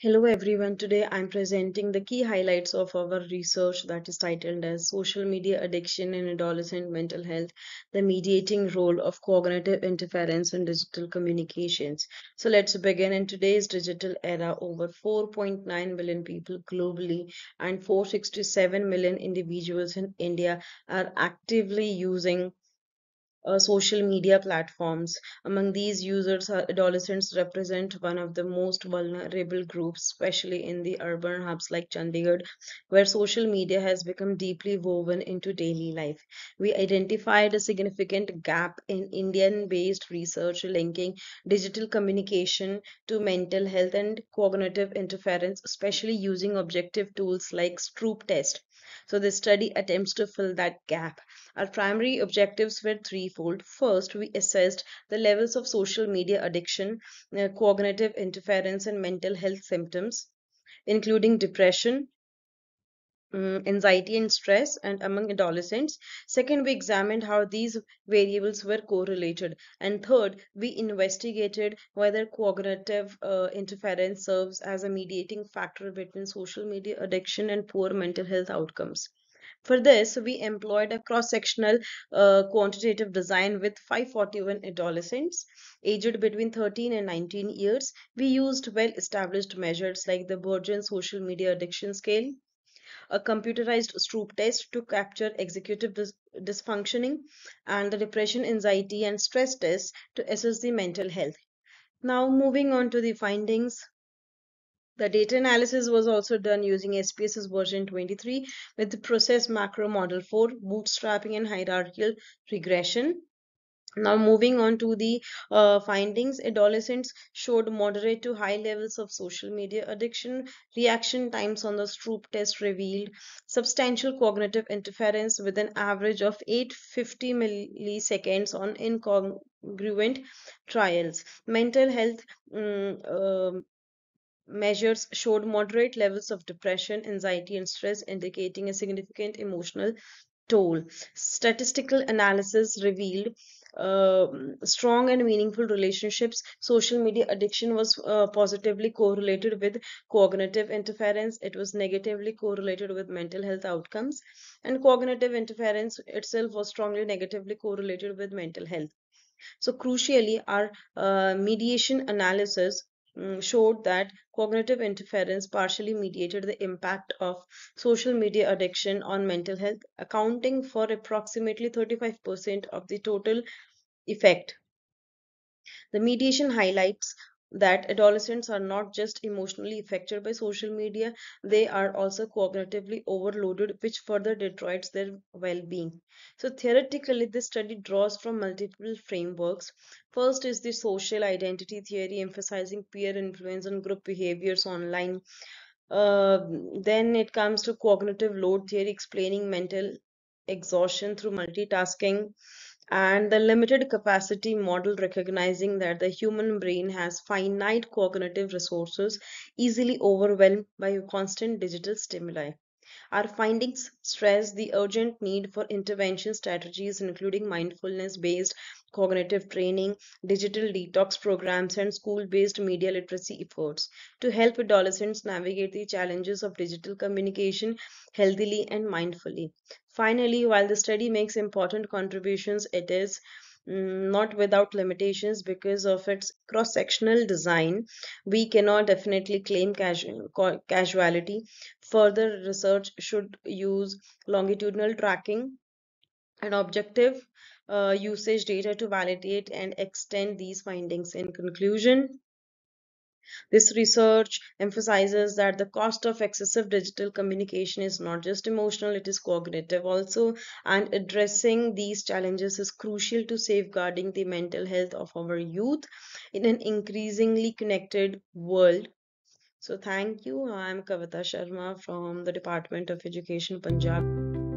Hello everyone. Today I'm presenting the key highlights of our research that is titled as Social Media Addiction in Adolescent Mental Health, the mediating role of cognitive interference in digital communications. So let's begin. In today's digital era, over 4.9 billion people globally and 467 million individuals in India are actively using social media platforms. Among these users, adolescents represent one of the most vulnerable groups, especially in the urban hubs like Chandigarh, where social media has become deeply woven into daily life. We identified a significant gap in Indian based research linking digital communication to mental health and cognitive interference, especially using objective tools like Stroop test. So, this study attempts to fill that gap. Our primary objectives were threefold. First, we assessed the levels of social media addiction, cognitive interference, and mental health symptoms, including depression, anxiety, and stress, and among adolescents. Second, we examined how these variables were correlated. And third, we investigated whether cognitive interference serves as a mediating factor between social media addiction and poor mental health outcomes. For this, we employed a cross-sectional quantitative design with 541 adolescents aged between 13 and 19 years. We used well-established measures like the Burgeon Social Media Addiction Scale, a computerized Stroop test to capture executive dysfunctioning, and the depression, anxiety, and stress test to assess the mental health. Now, moving on to the findings. The data analysis was also done using SPSS version 23 with the process macro model for bootstrapping and hierarchical regression. Now, moving on to the findings, adolescents showed moderate to high levels of social media addiction. Reaction times on the Stroop test revealed substantial cognitive interference with an average of 850 milliseconds on incongruent trials. Mental health measures showed moderate levels of depression, anxiety, and stress, indicating a significant emotional toll. Statistical analysis revealed strong and meaningful relationships. Social media addiction was positively correlated with cognitive interference, it was negatively correlated with mental health outcomes, and cognitive interference itself was strongly negatively correlated with mental health. So, crucially, our mediation analysis showed that cognitive interference partially mediated the impact of social media addiction on mental health, accounting for approximately 35% of the total effect. The mediation highlights that adolescents are not just emotionally affected by social media, they are also cognitively overloaded, which further deteriorates their well being. So, theoretically, this study draws from multiple frameworks. First is the social identity theory, emphasizing peer influence and group behaviors online. Uh, then it comes to cognitive load theory, explaining mental exhaustion through multitasking, and the limited capacity model, recognizing that the human brain has finite cognitive resources, easily overwhelmed by constant digital stimuli. Our findings stress the urgent need for intervention strategies, including mindfulness based cognitive training, digital detox programs, and school based media literacy efforts to help adolescents navigate the challenges of digital communication healthily and mindfully. Finally, while the study makes important contributions, it is not without limitations because of its cross sectional design. We cannot definitely claim casualty. Further research should use longitudinal tracking and objective usage data to validate and extend these findings. In conclusion, this research emphasizes that the cost of excessive digital communication is not just emotional, it is cognitive also, and addressing these challenges is crucial to safeguarding the mental health of our youth in an increasingly connected world. So, thank you. I'm Kavita Sharma from the Department of Education, Punjab.